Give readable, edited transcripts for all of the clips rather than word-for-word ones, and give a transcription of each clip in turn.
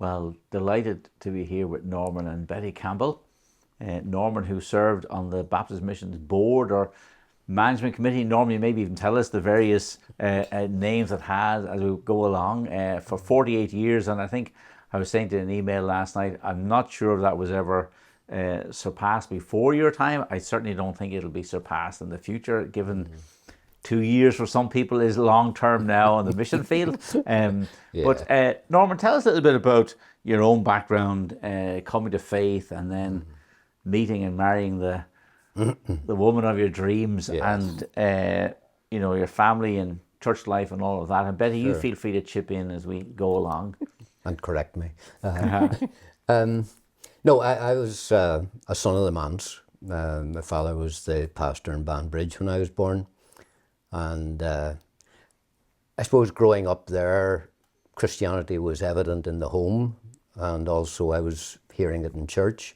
Well, delighted to be here with Norman and Betty Campbell. Norman, who served on the Baptist Missions Board or Management Committee. Norman, you maybe even tell us the various names it has as we go along for 48 years. And I think I was saying to an email last night, I'm not sure if that was ever surpassed before your time. I certainly don't think it'll be surpassed in the future, given 2 years for some people is long term now on the mission field. But Norman, tell us a little bit about your own background, coming to faith, and then meeting and marrying the woman of your dreams, and your family and church life and all of that. And Betty, you feel free to chip in as we go along and correct me. No, I was a son of the manse. My father was the pastor in Banbridge when I was born. And I suppose growing up there, Christianity was evident in the home, and also I was hearing it in church.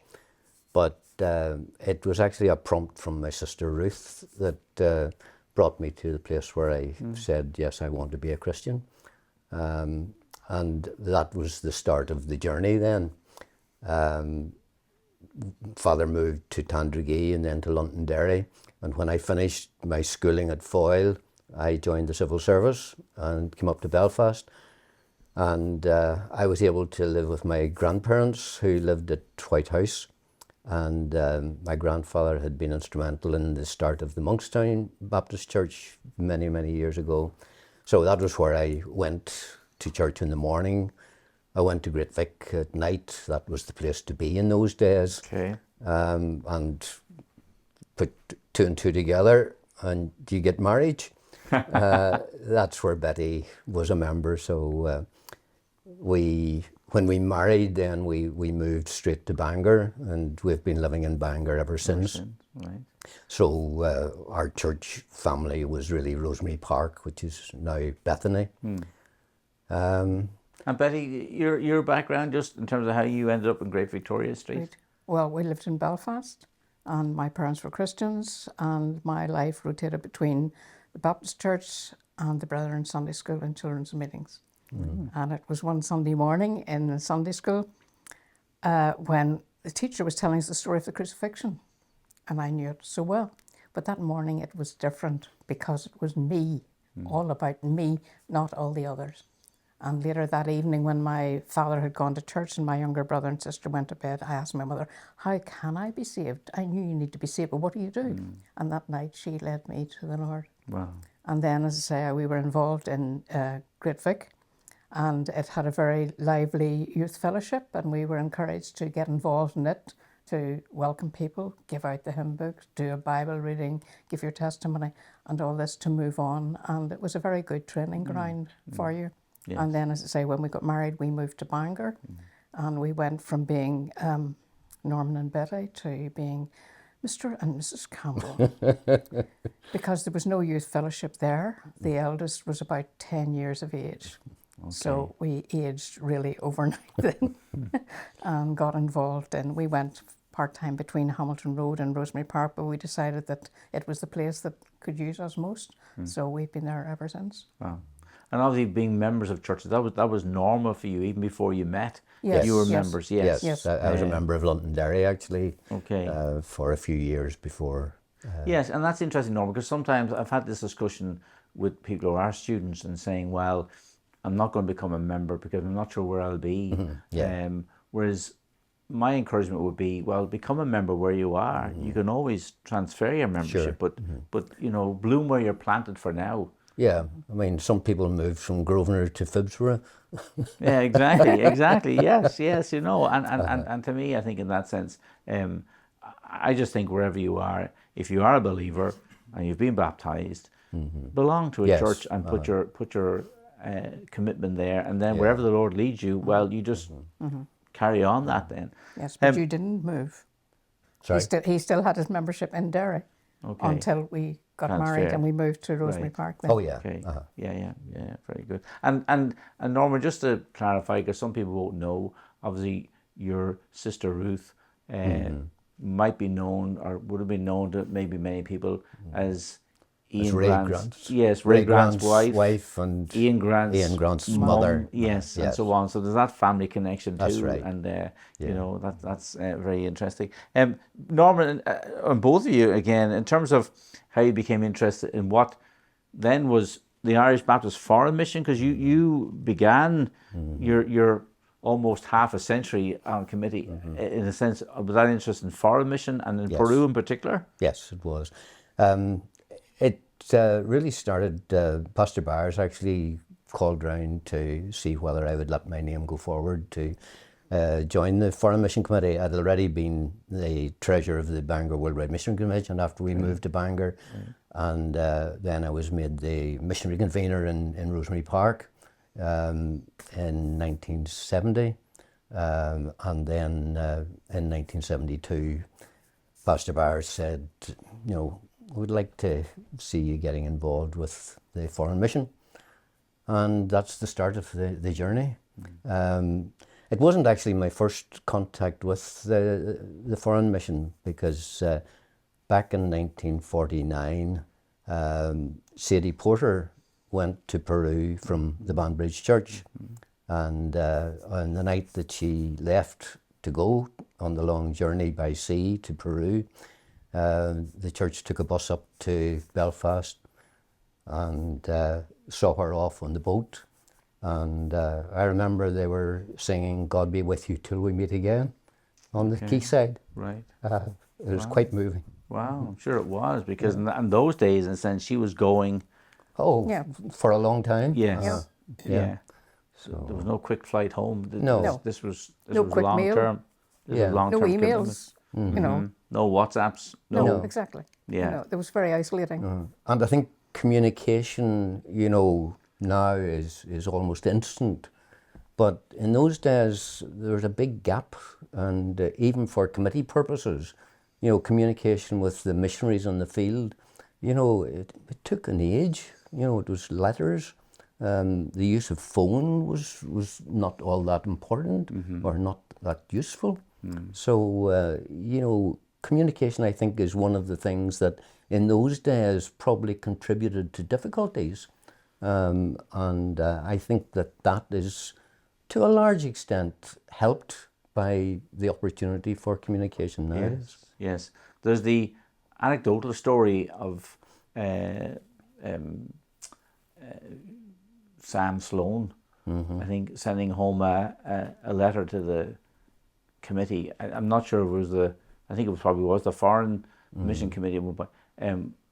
But it was actually a prompt from my sister Ruth that brought me to the place where I said, yes, I want to be a Christian. And that was the start of the journey then. Father moved to Tandragee and then to Londonderry. And when I finished my schooling at Foyle, I joined the civil service and came up to Belfast. And I was able to live with my grandparents, who lived at White House. And my grandfather had been instrumental in the start of the Monkstown Baptist Church many, many years ago. So that was where I went to church in the morning. I went to Great Vic at night. That was the place to be in those days. Okay. And put two and two together and you get married. That's where Betty was a member. So when we married, then we moved straight to Bangor, and we've been living in Bangor ever since. Right. So our church family was really Rosemary Park, which is now Bethany. And Betty, your background, just in terms of how you ended up in Great Victoria Street? Right. Well, we lived in Belfast, and my parents were Christians, and my life rotated between the Baptist Church and the Brethren Sunday School and children's meetings. And it was one Sunday morning in the Sunday school when the teacher was telling us the story of the crucifixion, and I knew it so well. But that morning it was different because it was me, all about me, not all the others. And later that evening, when my father had gone to church and my younger brother and sister went to bed, I asked my mother, how can I be saved? I knew you need to be saved, but what do you do? And that night she led me to the Lord. Wow. And then, as I say, we were involved in Great Vic, and it had a very lively youth fellowship, and we were encouraged to get involved in it, to welcome people, give out the hymn books, do a Bible reading, give your testimony, and all this to move on. And it was a very good training ground for you. Yes. And then, as I say, when we got married, we moved to Bangor, and we went from being Norman and Betty to being Mr. and Mrs. Campbell, because there was no youth fellowship there. The eldest was about 10 years of age. Okay. So we aged really overnight then and got involved, and we went part-time between Hamilton Road and Rosemary Park, but we decided that it was the place that could use us most. So we've been there ever since. Wow. And obviously being members of churches, that was normal for you even before you met. Yes. You were members, yes. I was a member of Londonderry actually. Okay. For a few years before. Yes, and that's interesting, Norman, because sometimes I've had this discussion with people who are students and saying, well, I'm not going to become a member because I'm not sure where I'll be. Whereas my encouragement would be, well, become a member where you are. You can always transfer your membership, but bloom where you're planted for now. Yeah, I mean, some people moved from Grosvenor to Phibsborough. Yeah, exactly. Yes, and to me, I think in that sense, I just think wherever you are, if you are a believer and you've been baptized, belong to a church and put your commitment there, and then wherever the Lord leads you, well, you just carry on that then. Yes, but you didn't move. Sorry? He still had his membership in Derry until we got married and we moved to Rosemary Park then. Oh yeah. Okay. Yeah, very good. And Norman, just to clarify, because some people won't know, obviously your sister Ruth might be known, or would have been known to maybe many people as Ian Ray Grant's, Grant's. yes, Ray Grant's wife, and Ian Grant's mother. mother, yes, and so on. So there's that family connection too. That's right. And you Yeah. know, that's very interesting. Norman, and both of you again, in terms of how you became interested in what then was the Irish Baptist Foreign Mission, because you began your almost half a century on committee in a sense. Was that interest in foreign mission and in Yes. Peru in particular? Yes, it was. It really started, Pastor Byers actually called round to see whether I would let my name go forward to join the Foreign Mission Committee. I'd already been the treasurer of the Bangor Worldwide Mission Convention after we moved to Bangor. And then I was made the missionary convener in Rosemary Park in 1970. And then in 1972, Pastor Byers said, you know, we'd like to see you getting involved with the foreign mission. And that's the start of the journey. It wasn't actually my first contact with the foreign mission, because back in 1949, Sadie Porter went to Peru from the Baptist Church. And on the night that she left to go on the long journey by sea to Peru, the church took a bus up to Belfast and saw her off on the boat. And I remember they were singing "God be with you till we meet again" on the quayside. Right. It was quite moving. Wow, I'm sure it was, because in those days, in a sense, she was going. Oh, Yeah. for a long time. Yes. Yeah. So there was no quick flight home. No. This was No was quick long meal. term. This Yeah. was long No term emails, you know. no WhatsApps. No, exactly. Yeah. You know, it was very isolating. And I think communication, you know, now is almost instant. But in those days, there was a big gap. And even for committee purposes, you know, communication with the missionaries on the field, you know, it took an age. You know, it was letters. The use of phone was not all that important or not that useful. So, you know, communication, I think, is one of the things that in those days probably contributed to difficulties. And I think that is, to a large extent, helped by the opportunity for communication now. Yes. There's the anecdotal story of Sam Sloan, I think, sending home a letter to the committee. I'm not sure if it was I think it probably was the Foreign Mission Committee. But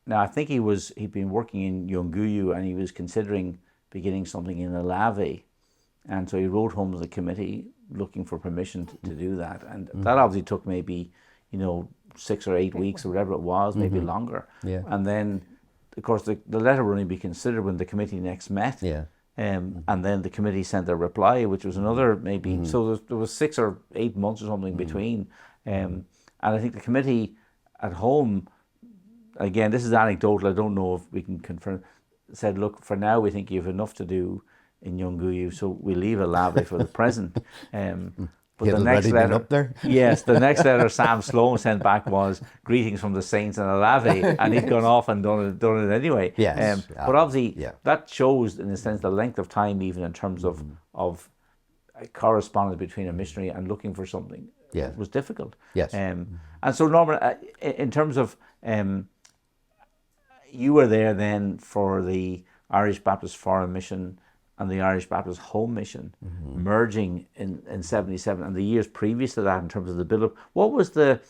now I think he'd been working in Yunguyu, and he was considering beginning something in Alave, and so he wrote home to the committee looking for permission to do that, and that obviously took maybe 6 or 8 weeks or whatever it was, maybe longer. Yeah. And then, of course, the letter would only be considered when the committee next met. Yeah. And then the committee sent a reply, which was another maybe, so there was 6 or 8 months or something between. And I think the committee at home, again, this is anecdotal, I don't know if we can confirm, said, look, for now we think you have enough to do in Yunguyu, so we leave Alave for the present. But You'd the next already been letter, up there? yes, the next letter Sam Sloan sent back was greetings from the saints in Alave, and he'd gone off and done it anyway. Yes. But obviously, yeah. that shows, in a sense, the length of time, even in terms of a correspondence between a missionary and looking for something, Yeah. was difficult. Yes. And so, Norman, in terms of you were there then for the Irish Baptist Foreign Mission and the Irish Baptist Home Mission merging in 77, and the years previous to that in terms of the build-up. What was the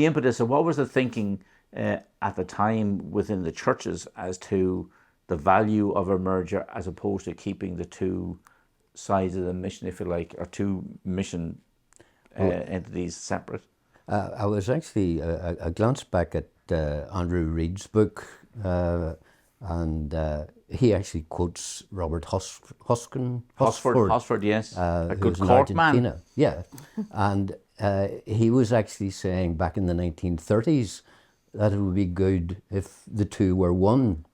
impetus, or what was the thinking at the time within the churches as to the value of a merger as opposed to keeping the two sides of the mission, if you like, or two mission entities separate? I was actually, I glanced back at Andrew Reid's book, and he actually quotes Robert Hosford, yes, a good who's in court man. Argentina. Yeah, and he was actually saying back in the 1930s that it would be good if the two were one.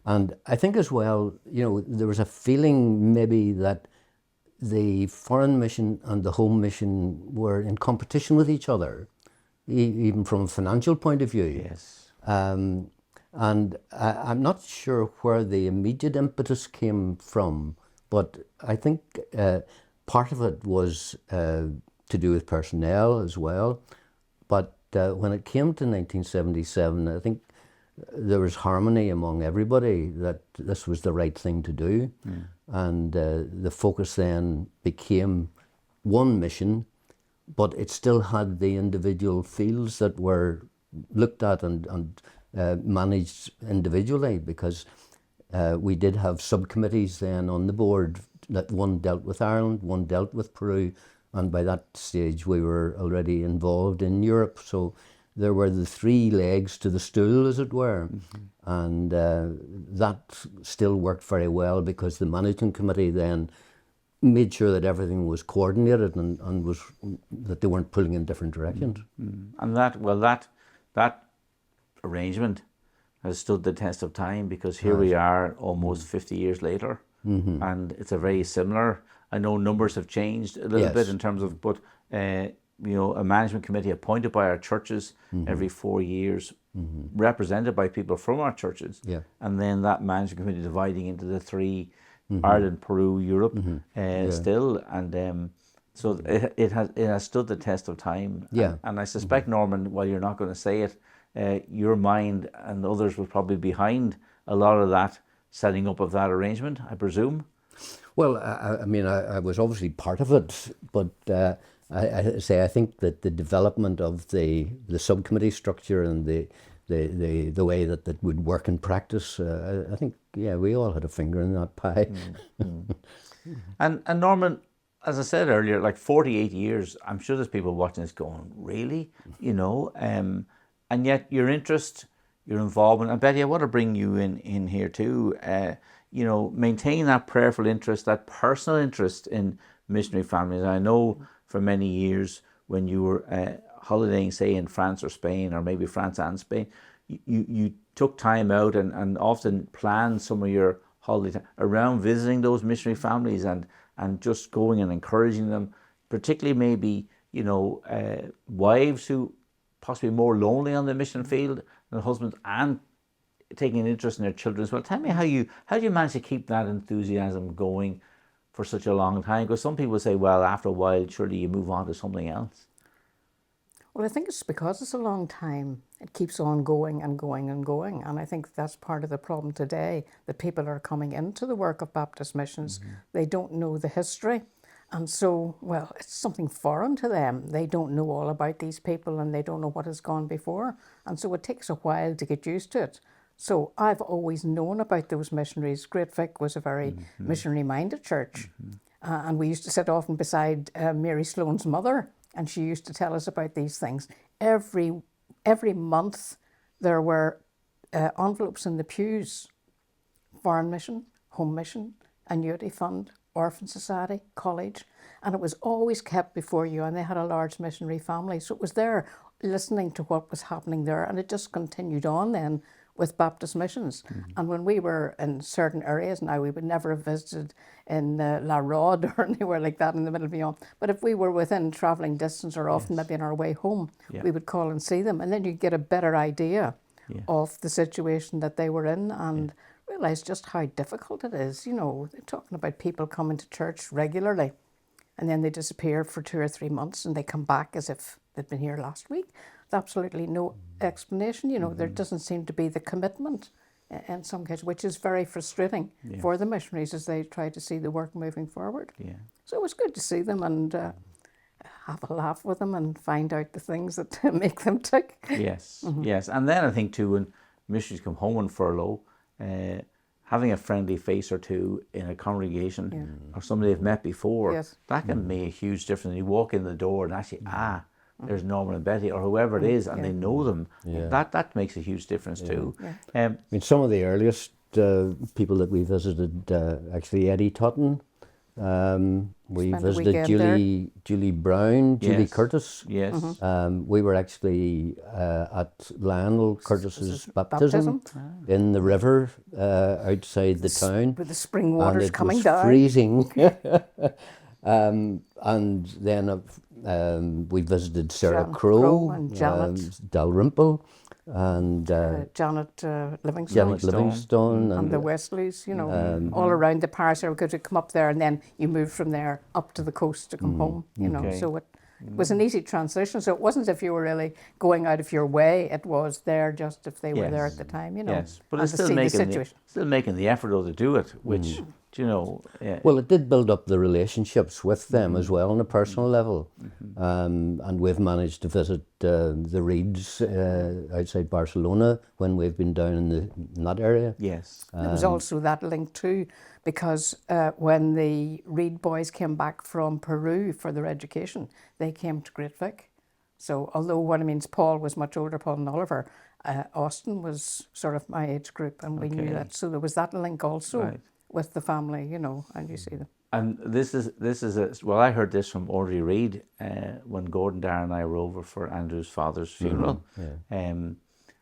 And I think as well, there was a feeling maybe that the foreign mission and the home mission were in competition with each other, even from a financial point of view. Yes. And I'm not sure where the immediate impetus came from, but I think part of it was to do with personnel as well. But when it came to 1977, I think there was harmony among everybody that this was the right thing to do. And the focus then became one mission, but it still had the individual fields that were looked at and managed individually, because we did have subcommittees then on the board, that one dealt with Ireland, one dealt with Peru, and by that stage we were already involved in Europe. So there were the three legs to the stool, as it were. And that still worked very well, because the management committee then made sure that everything was coordinated and was that they weren't pulling in different directions. And that arrangement has stood the test of time, because here we are almost 50 years later, and it's a very similar. I know numbers have changed a little bit in terms of, but a management committee appointed by our churches every 4 years, represented by people from our churches, and then that management committee dividing into the three: Ireland, Peru, Europe, still, and so it has stood the test of time. And I suspect, Norman, while you're not going to say it, your mind and others were probably behind a lot of that setting up of that arrangement, I presume. Well, I mean, I was obviously part of it, but I think that the development of the subcommittee structure and the way that that would work in practice, I think, we all had a finger in that pie. And Norman, as I said earlier, like 48 years, I'm sure there's people watching this going, really? And yet your interest, your involvement, and Betty, I want to bring you in here too, maintain that prayerful interest, that personal interest in missionary families. I know for many years when you were holidaying, say, in France or Spain, or maybe France and Spain, you took time out and often planned some of your holiday time around visiting those missionary families and just going and encouraging them, particularly maybe, wives who possibly more lonely on the mission field than husbands, and taking an interest in their children as well. Tell me how do you manage to keep that enthusiasm going for such a long time? Because some people say, well, after a while, surely you move on to something else. Well, I think it's because it's a long time. It keeps on going and going and going. And I think that's part of the problem today, that people are coming into the work of Baptist missions. They don't know the history. And so, well, it's something foreign to them. They don't know all about these people, and they don't know what has gone before. And so it takes a while to get used to it. So I've always known about those missionaries. Great Vic was a very missionary-minded church. And we used to sit often beside Mary Sloane's mother, and she used to tell us about these things. Every month there were envelopes in the pews: foreign mission, home mission, annuity fund, orphan society, college, and it was always kept before you. And they had a large missionary family, so it was there listening to what was happening there, and it just continued on then with Baptist missions. And when we were in certain areas, now we would never have visited in La Rod or anywhere like that in the middle of beyond, but if we were within travelling distance, or often maybe on our way home, we would call and see them, and then you get a better idea of the situation that they were in, and realise just how difficult it is. They're talking about people coming to church regularly, and then they disappear for 2 or 3 months, and they come back as if they'd been here last week. Absolutely no explanation. There doesn't seem to be the commitment in some cases, which is very frustrating for the missionaries as they try to see the work moving forward. So it was good to see them and have a laugh with them and find out the things that make them tick. Yes. And then I think too, when missionaries come home on furlough, having a friendly face or two in a congregation or somebody they've met before, that can make a huge difference. You walk in the door and actually, there's Norman and Betty, or whoever it is, and they know them. That makes a huge difference too. I mean, some of the earliest people that we visited, actually Eddie Tutton. We visited Julie Brown, Julie Curtis. We were actually at Lionel Curtis's baptism in the river outside the town. With the spring waters coming down. And it was freezing. And then we visited Sarah Crowe and Janet Dalrymple, and Janet Livingstone. Janet Livingstone, And the Wesleys, all around the parish area, because you come up there and then you move from there up to the coast to come home, Okay. So it was an easy transition. So it wasn't as if you were really going out of your way. It was there just if they were there at the time, Yes, but and it's to still see the making situation. still making the effort though to do it, which yeah. well, it did build up the relationships with them as well on a personal level. And we've managed to visit the Reeds outside Barcelona when we've been down in that area. Yes. There was also that link too, because when the Reed boys came back from Peru for their education, they came to Great Vic. So although Paul was much older, Paul and Oliver, Austin was sort of my age group, and we knew that. So there was that link also with the family, and you see them. And this is well, I heard this from Audrey Reed when Gordon, Darren and I were over for Andrew's father's funeral.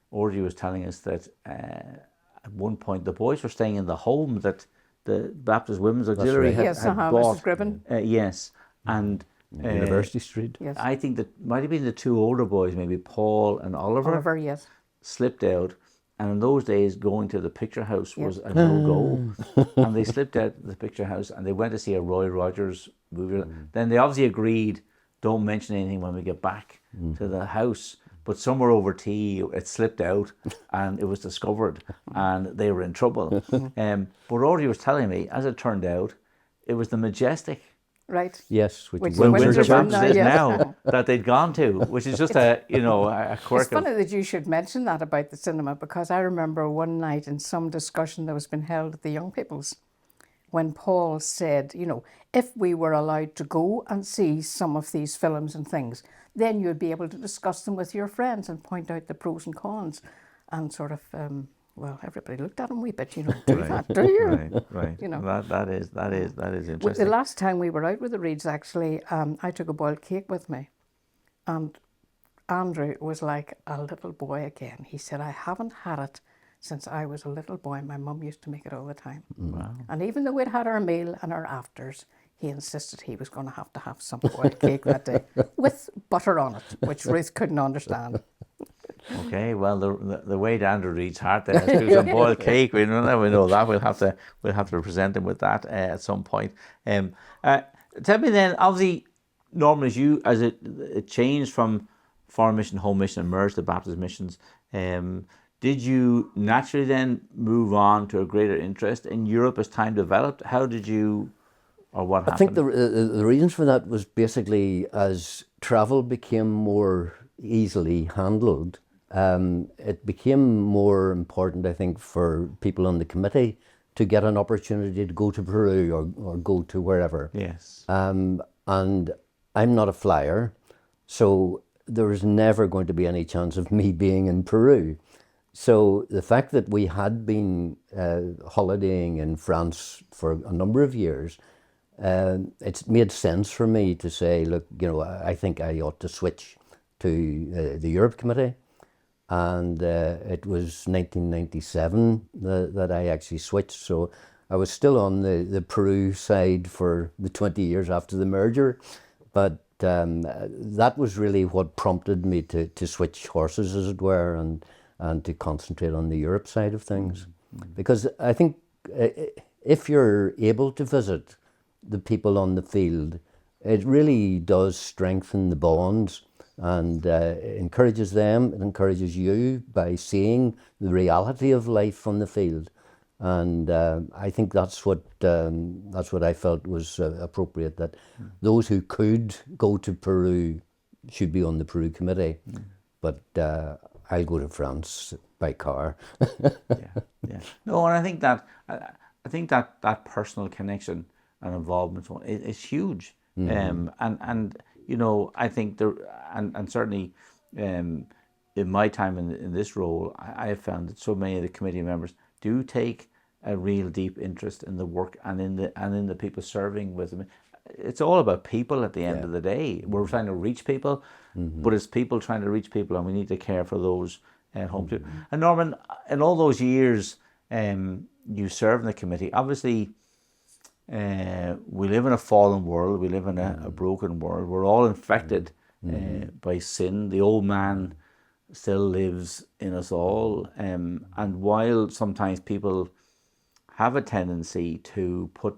Audrey was telling us that at one point the boys were staying in the home that the Baptist Women's Auxiliary had bought. Mrs. Gribben. Yes, and University Street. Yes. I think that might have been the two older boys, maybe Paul and Oliver, yes. slipped out. And in those days, going to the picture house was a no-go. And they slipped out the picture house and they went to see a Roy Rogers movie. Then they obviously agreed, don't mention anything when we get back to the house. But somewhere over tea, it slipped out and it was discovered and they were in trouble. But Audrey was telling me, as it turned out, it was the Majestic. Right. Yes, Which is is Windsor Church Baptist is now, now that they'd gone to, which is just a quirk. It's funny that you should mention that about the cinema, because I remember one night in some discussion that was being held at the Young People's when Paul said, if we were allowed to go and see some of these films and things, then you'd be able to discuss them with your friends and point out the pros and cons and sort of well, everybody looked at him a wee bit, do that, do you? Right. That is interesting. The last time we were out with the Reeds, actually, I took a boiled cake with me, and Andrew was like a little boy again. He said, I haven't had it since I was a little boy. My mum used to make it all the time. Wow. And even though we'd had our meal and our afters, he insisted he was going to have some boiled cake that day with butter on it, which Ruth couldn't understand. Okay, well, the way to Andrew Reed's heart there is do some boiled cake. We know that. We'll have to present him with that at some point. Tell me then, obviously, Norman, as it changed from foreign mission, home mission, and merged the Baptist missions, did you naturally then move on to a greater interest in Europe as time developed? How did you, or what happened? I think the reasons for that was basically as travel became more easily handled, it became more important, I think, for people on the committee to get an opportunity to go to Peru or go to wherever. Yes. And I'm not a flyer, so there was never going to be any chance of me being in Peru. So the fact that we had been holidaying in France for a number of years, it's made sense for me to say, look, I think I ought to switch to the Europe Committee. And it was 1997 that I actually switched. So I was still on the Peru side for the 20 years after the merger. But that was really what prompted me to switch horses, as it were, and to concentrate on the Europe side of things. Because I think if you're able to visit the people on the field, it really does strengthen the bonds and encourages them, it encourages you by seeing the reality of life on the field. And I think that's what I felt was appropriate, that those who could go to Peru should be on the Peru committee, but I'll go to France by car. Yeah. No, and I think that personal connection and involvement is huge. And I think and certainly in my time in this role, I have found that so many of the committee members do take a real deep interest in the work and in the people serving with them. It's all about people at the end of the day. We're trying to reach people, but it's people trying to reach people, and we need to care for those at home too. And Norman, in all those years you served in the committee, obviously we live in a fallen world, we live in a broken world. We're all infected by sin. The old man still lives in us all. And while sometimes people have a tendency to put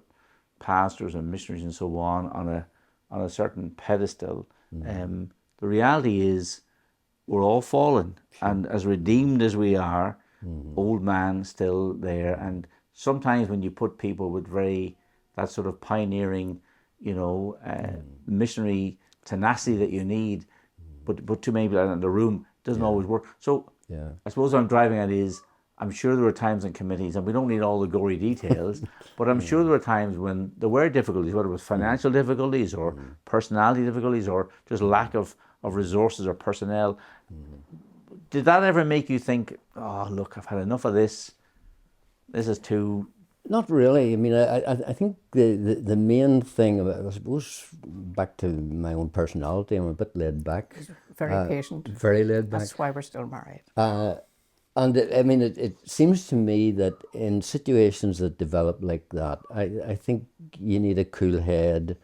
pastors and missionaries and so on a certain pedestal, the reality is we're all fallen, and as redeemed as we are, old man still there. And sometimes when you put people with that sort of pioneering, missionary tenacity that you need, but too many people in the room, doesn't always work. So I suppose what I'm driving at is, I'm sure there were times in committees, and we don't need all the gory details, but I'm sure there were times when there were difficulties, whether it was financial difficulties or personality difficulties or just lack of resources or personnel. Did that ever make you think, oh, look, I've had enough of this. This is too... Not really. I mean, I think the main thing, I suppose, back to my own personality, I'm a bit laid back. Very patient. Very laid back. That's why we're still married. And I mean, it seems to me that in situations that develop like that, I think you need a cool head,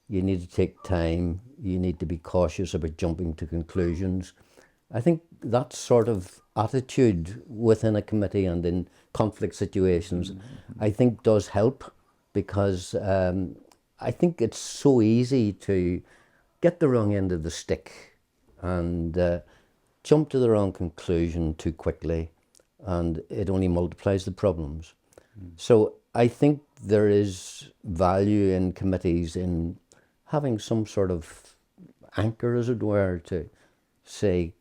you need to take time, you need to be cautious about jumping to conclusions. I think that sort of attitude within a committee and in conflict situations, I think does help, because I think it's so easy to get the wrong end of the stick and jump to the wrong conclusion too quickly, and it only multiplies the problems. So I think there is value in committees in having some sort of anchor, as it were, to say,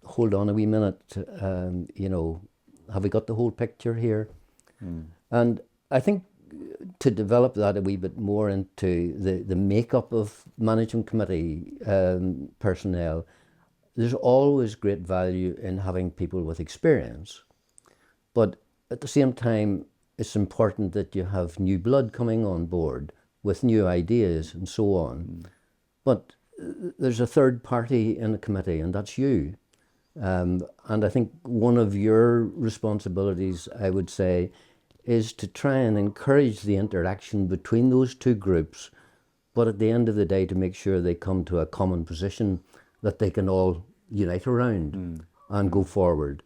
hold on a wee minute, have we got the whole picture here? And I think to develop that a wee bit more into the makeup of management committee personnel, there's always great value in having people with experience. But at the same time, it's important that you have new blood coming on board with new ideas and so on. But there's a third party in a committee, and that's you. And I think one of your responsibilities, I would say, is to try and encourage the interaction between those two groups, but at the end of the day, to make sure they come to a common position that they can all unite around and go forward.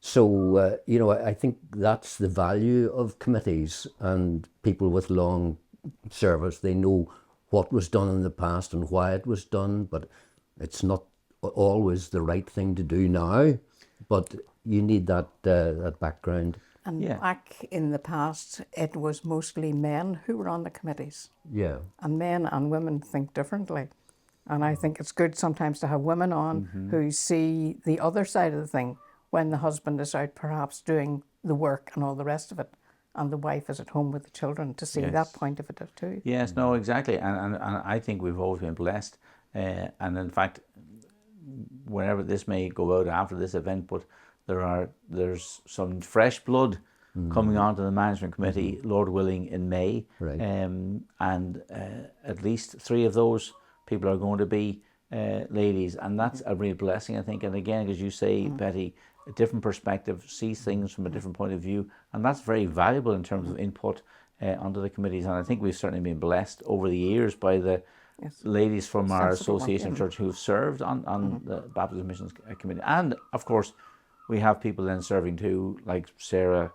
So, I think that's the value of committees and people with long service. They know what was done in the past and why it was done, but it's not always the right thing to do now, but you need that background. And back in the past, it was mostly men who were on the committees. Yeah. And men and women think differently. And I think it's good sometimes to have women on who see the other side of the thing when the husband is out perhaps doing the work and all the rest of it, and the wife is at home with the children, to see that point of it too. Yes, no, exactly. And I think we've always been blessed. And in fact, whenever this may go out after this event, but there's some fresh blood coming onto the management committee, Lord willing, in May. Right. And at least 3 of those people are going to be ladies, and that's a real blessing, I think. And again, as you say, Betty, a different perspective, sees things from a different point of view, and that's very valuable in terms of input onto the committees. And I think we've certainly been blessed over the years by the ladies from our association of church who've served on the Baptist Missions Committee. And of course, we have people then serving too, like Sarah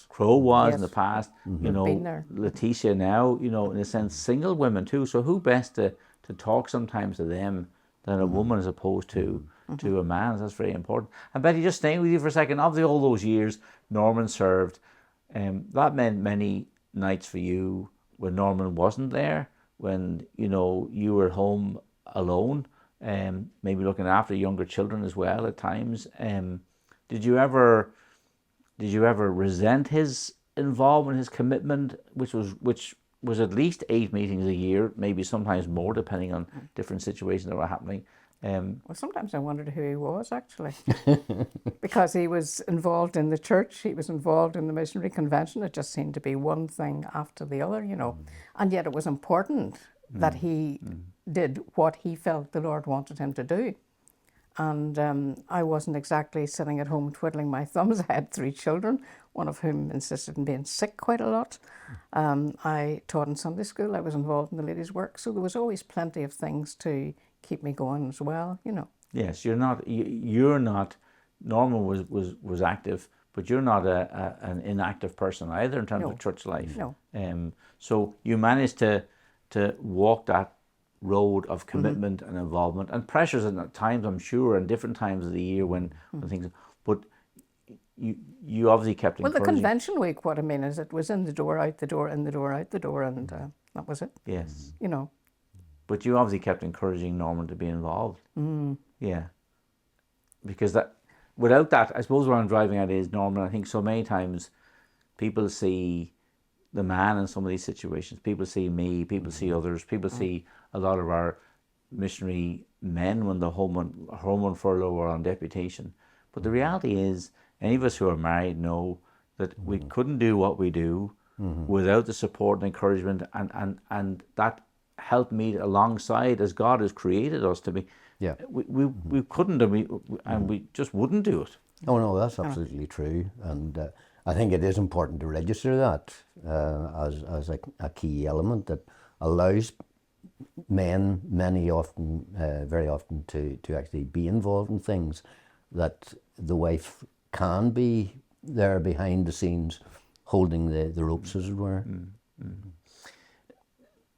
Crow was in the past, been there. Letitia now, in a sense, single women too. So who best to talk sometimes to them than a woman as opposed to a man? That's very important. And Betty, just staying with you for a second, obviously all those years Norman served, that meant many nights for you when Norman wasn't there, when you were home alone, maybe looking after younger children as well at times. Did you ever resent his involvement, his commitment, which was at least 8 meetings a year, maybe sometimes more, depending on different situations that were happening? Well, sometimes I wondered who he was, actually, because he was involved in the church, he was involved in the missionary convention. It just seemed to be one thing after the other, and yet it was important that he did what he felt the Lord wanted him to do. And I wasn't exactly sitting at home twiddling my thumbs. I had 3 children, one of whom insisted on being sick quite a lot. I taught in Sunday school. I was involved in the ladies' work. So there was always plenty of things to keep me going as well, Yes, you're not. You're not. Norman was active, but you're not an inactive person either in terms No. of church life. No. So you managed to walk that road of commitment and involvement and pressures at times, I'm sure, and different times of the year when things. But you obviously kept Well, the encouraging. convention week, what I mean is it was in the door, out the door, in the door, out the door, and that was it. Yes, You know. but you obviously kept encouraging Norman to be involved. Yeah, because that without that, I suppose what I'm driving at is, Norman, I think so many times people see the man in some of these situations. People see me, people see others, people see a lot of our missionary men when they're home on furlough or on deputation. But the reality is, any of us who are married know that we couldn't do what we do without the support and encouragement and that help meet alongside as God has created us to be. Yeah. We couldn't and we just wouldn't do it. Oh no, that's absolutely true, and I think it is important to register that as a key element that allows men, very often, to actually be involved in things that the wife can be there behind the scenes, holding the ropes, as it were.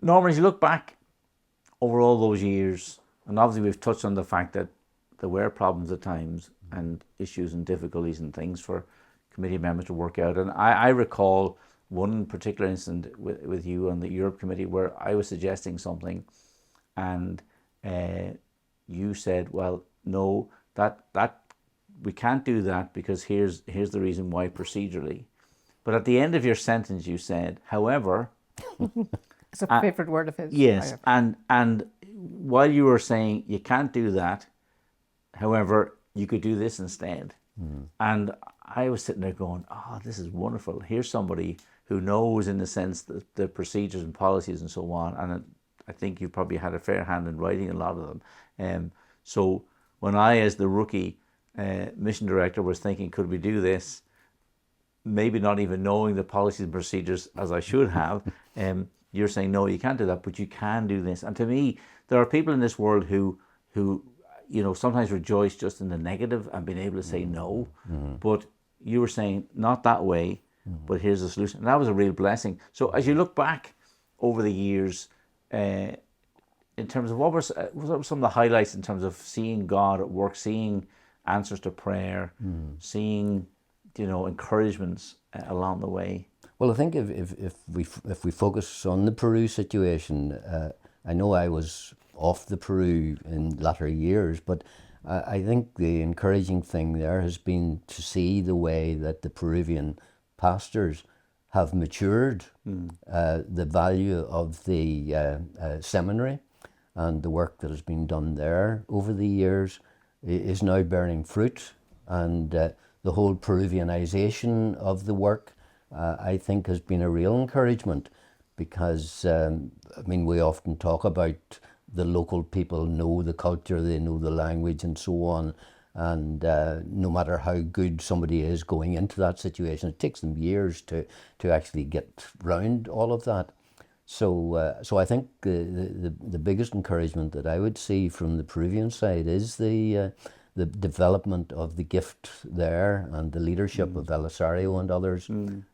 Norman, as you look back over all those years, and obviously we've touched on the fact that there were problems at times and issues and difficulties and things for committee members to work out. And I recall one particular incident with you on the Europe Committee where I was suggesting something and you said, well, no, that we can't do that because here's the reason why procedurally. But at the end of your sentence you said, however... It's a favourite word of his. Yes, and while you were saying you can't do that, however, you could do this instead. And I was sitting there going, this is wonderful. Here's somebody who knows, in the sense, the procedures and policies and so on. And I think you probably had a fair hand in writing a lot of them. So when I, as the rookie mission director, was thinking, could we do this? Maybe not even knowing the policies and procedures as I should have. You're saying, no, you can't do that, but you can do this. And to me, there are people in this world who sometimes rejoice just in the negative and being able to say no. But you were saying, not that way, but here's the solution. And that was a real blessing. So as you look back over the years, in terms of what were some of the highlights in terms of seeing God at work, seeing answers to prayer, seeing, encouragements along the way? Well, I think if we focus on the Peru situation, I know I was off the Peru in latter years, but I think the encouraging thing there has been to see the way that the Peruvian pastors have matured, the value of the seminary and the work that has been done there over the years is now bearing fruit, and the whole Peruvianization of the work I think has been a real encouragement, because we often talk about the local people know the culture, they know the language and so on, and no matter how good somebody is going into that situation, it takes them years to actually get round all of that. So I think the biggest encouragement that I would see from the Peruvian side is the development of the gift there and the leadership of Elisario and others,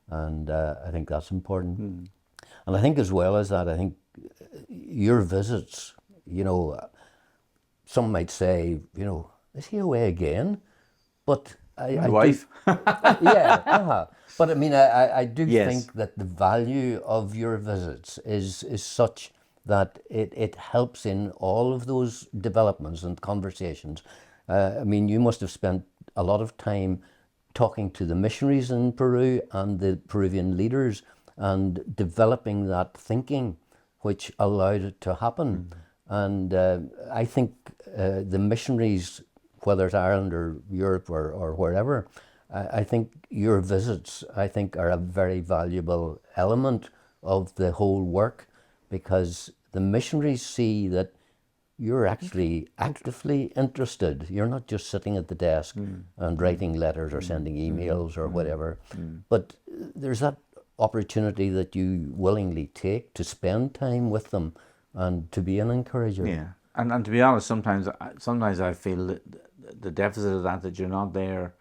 and I think that's important. And I think as well as that, I think your visits, some might say, is he away again? But My wife. Yeah, but I do Yes. think that the value of your visits is such that it helps in all of those developments and conversations. You must have spent a lot of time talking to the missionaries in Peru and the Peruvian leaders and developing that thinking which allowed it to happen. And I think the missionaries, whether it's Ireland or Europe or wherever, I think your visits, are a very valuable element of the whole work, because the missionaries see that you're actually actively interested. You're not just sitting at the desk and writing letters or sending emails or whatever, but there's that opportunity that you willingly take to spend time with them and to be an encourager. Yeah. And to be honest, sometimes I feel that the deficit of that you're not there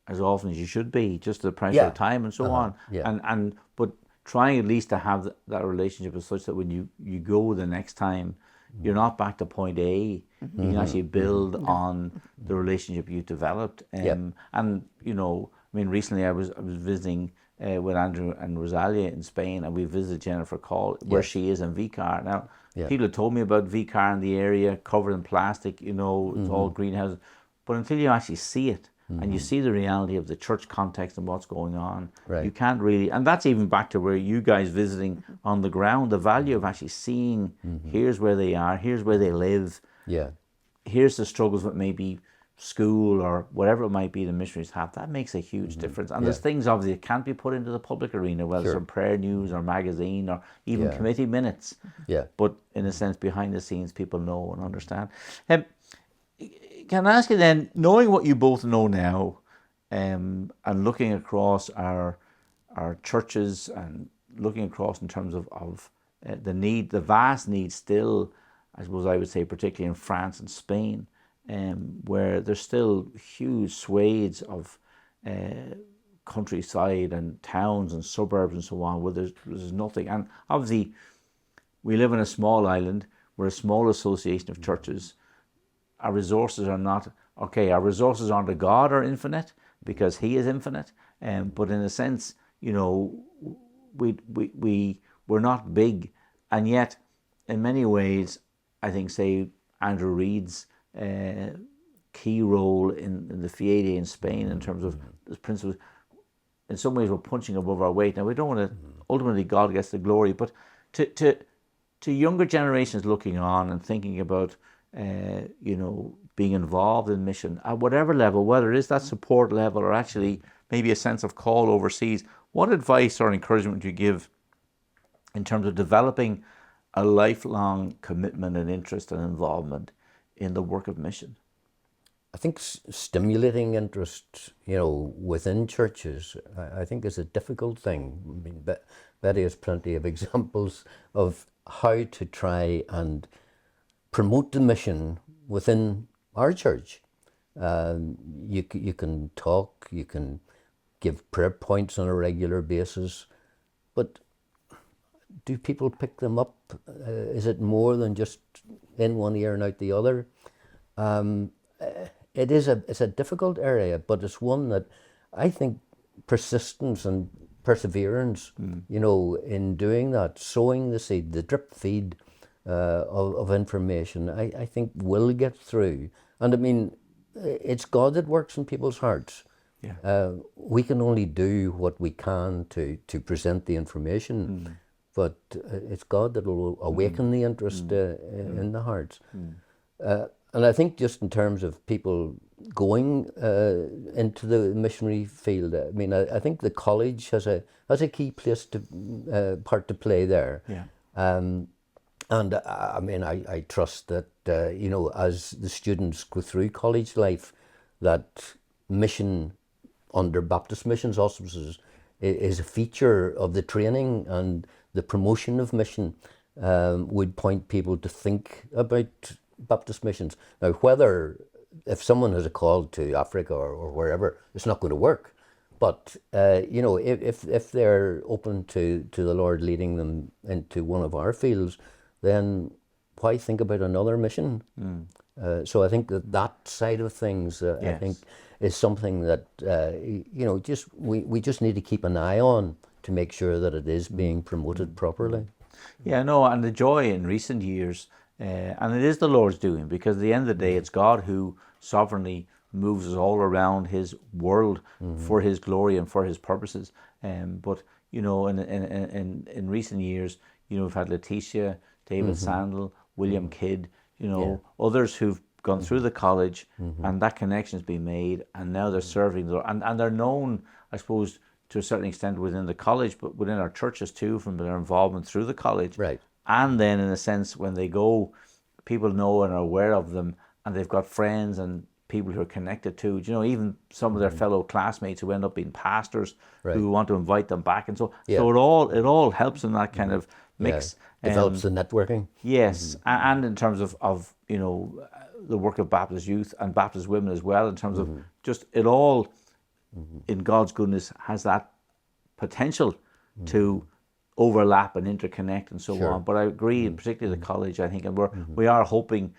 as often as you should be, just the pressure of time and so on. Yeah. And but trying at least to have that relationship is such that when you go the next time, you're not back to point A. You can actually build on the relationship you developed. And I mean, recently I was visiting with Andrew and Rosalia in Spain, and we visited Jennifer Call, where she is in Vicar. Now, people had told me about Vicar in the area, covered in plastic, it's all greenhouses. But until you actually see it, and you see the reality of the church context and what's going on, you can't really, and that's even back to where you guys visiting on the ground, the value of actually seeing, here's where they are, here's where they live, here's the struggles that maybe school or whatever it might be the missionaries have, that makes a huge difference. And there's things obviously that can't be put into the public arena, whether it's from prayer news or magazine or even committee minutes. But in a sense, behind the scenes, people know and understand. Can I ask you then, knowing what you both know now, and looking across our churches and looking across in terms of the need, the vast need still, I suppose I would say, particularly in France and Spain, where there's still huge swathes of countryside and towns and suburbs and so on, where there's nothing. And obviously, we live in a small island. We're a small association of churches. Our resources are not, our resources aren't a God are infinite, because He is infinite. But in a sense, we're not big. And yet, in many ways, I think, say, Andrew Reid's key role in the Fiade in Spain in terms of the principles, in some ways we're punching above our weight. Now, we don't want to, ultimately God gets the glory, but to younger generations looking on and thinking about being involved in mission at whatever level, whether it is that support level or actually maybe a sense of call overseas, what advice or encouragement would you give in terms of developing a lifelong commitment and interest and involvement in the work of mission? I think stimulating interest, within churches, I think is a difficult thing. I mean, Betty has plenty of examples of how to try and promote the mission within our church. You can talk, you can give prayer points on a regular basis, but do people pick them up? Is it more than just in one ear and out the other? It's a difficult area, but it's one that I think persistence and perseverance, in doing that, sowing the seed, the drip feed of information, I think will get through. And I mean, it's God that works in people's hearts. We can only do what we can to present the information, but it's God that will awaken the interest in the hearts. And I think just in terms of people going into the missionary field, I mean, I think the college has a key part to play there. And I mean, I trust that, as the students go through college life, that mission under Baptist Missions auspices is a feature of the training, and the promotion of mission would point people to think about Baptist missions. Now, if someone has a call to Africa or wherever, it's not going to work. But, if they're open to the Lord leading them into one of our fields, then why think about another mission? So I think that side of things, I think, is something that, we just need to keep an eye on to make sure that it is being promoted properly. Yeah, no, and the joy in recent years, and it is the Lord's doing, because at the end of the day, it's God who sovereignly moves us all around His world for His glory and for His purposes. But in recent years, we've had Letitia, David Sandel, William Kidd, others who've gone through the college, and that connection's been made, and now they're serving, and they're known, I suppose, to a certain extent within the college, but within our churches too, from their involvement through the college. Right. And then, in a sense, when they go, people know and are aware of them, and they've got friends and people who are connected to, you know, even some of their fellow classmates who end up being pastors Right. who want to invite them back, and so Yeah. so it all helps in that kind of mix. Develops the networking. Yes, and in terms of you know the work of Baptist youth and Baptist women as well, in terms of just it all, in God's goodness, has that potential to overlap and interconnect and so Sure. on. But I agree, in particularly the college, I think, and we are hoping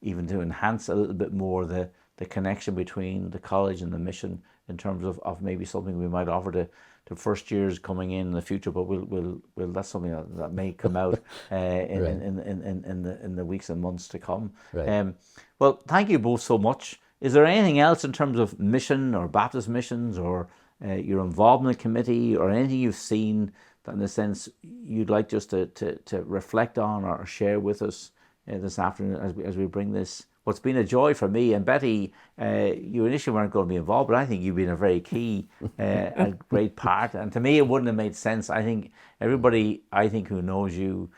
even to enhance a little bit more the connection between the college and the mission, in terms of maybe something we might offer to first years coming in the future. But we'll that's something that may come out in the weeks and months to come. Right. Well, thank you both so much. Is there anything else in terms of mission or Baptist missions or your involvement in the committee, or anything you've seen that, in a sense, you'd like just to reflect on or share with us this afternoon as we bring this? What's been a joy for me, and Betty, you initially weren't going to be involved, but I think you've been a very key, a great part. And to me, it wouldn't have made sense. I think everybody, who knows you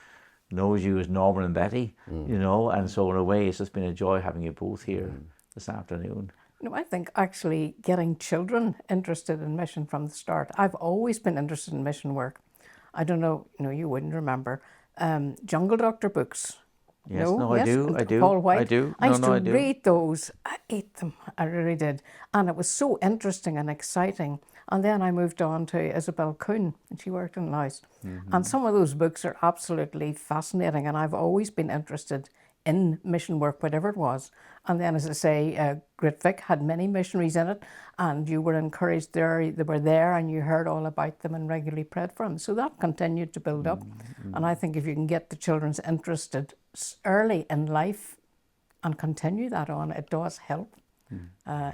as Norman and Betty, you know, and so in a way, it's just been a joy having you both here this afternoon. No, I think actually getting children interested in mission from the start. I've always been interested in mission work. I don't know, you wouldn't remember Jungle Doctor books. Yes, Yes, I do. Paul White. I do. I used to I do. read those. I ate them. I really did. And it was so interesting and exciting. And then I moved on to Isabel Kuhn, and she worked in Laos. And some of those books are absolutely fascinating. And I've always been interested in mission work, whatever it was. And then, as I say, Great Vic had many missionaries in it, and you were encouraged there. They were there, and you heard all about them and regularly prayed for them. So that continued to build up. And I think if you can get the children's interested early in life and continue that on, it does help.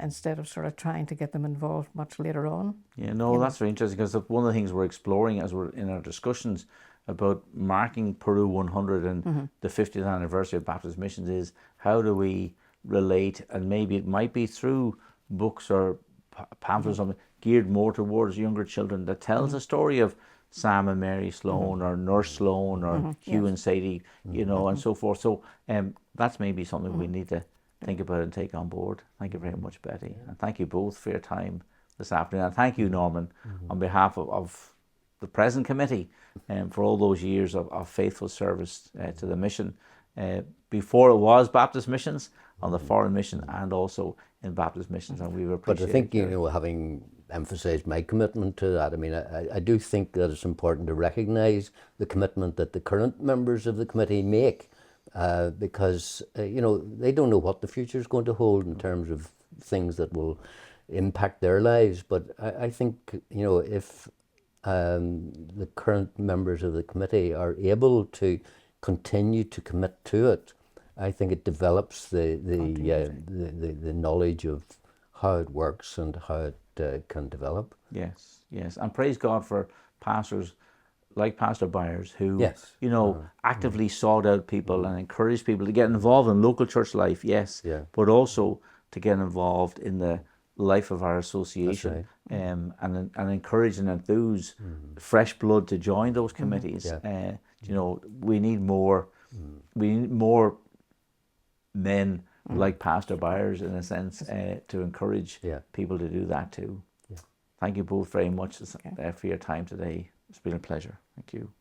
Instead of sort of trying to get them involved much later on. Yeah, no, that's very interesting, because one of the things we're exploring as we're in our discussions about marking Peru 100 and the 50th anniversary of Baptist Missions is, how do we relate, and maybe it might be through books or pamphlets or something geared more towards younger children, that tells a story of Sam and Mary Sloan or Nurse Sloan or Hugh and Sadie, you know, and so forth. So that's maybe something we need to think about and take on board. Thank you very much, Betty. And thank you both for your time this afternoon. And thank you, Norman, on behalf of the present committee, for all those years of faithful service to the mission, before it was Baptist Missions, on the foreign mission, and also in Baptist Missions. And we appreciate it. But I think, having emphasised my commitment to that, I mean, I do think that it's important to recognise the commitment that the current members of the committee make, because, they don't know what the future is going to hold in terms of things that will impact their lives. But I think, if the current members of the committee are able to continue to commit to it, I think it develops the knowledge of how it works and how it can develop. Yes, and praise God for pastors like Pastor Byers, who actively sought out people and encouraged people to get involved in local church life, but also to get involved in the life of our association, and encourage and enthuse fresh blood to join those committees. We need more men like Pastor Byers, in a sense, to encourage people to do that too. Thank you both very much for your time today. It's been a pleasure. Thank you.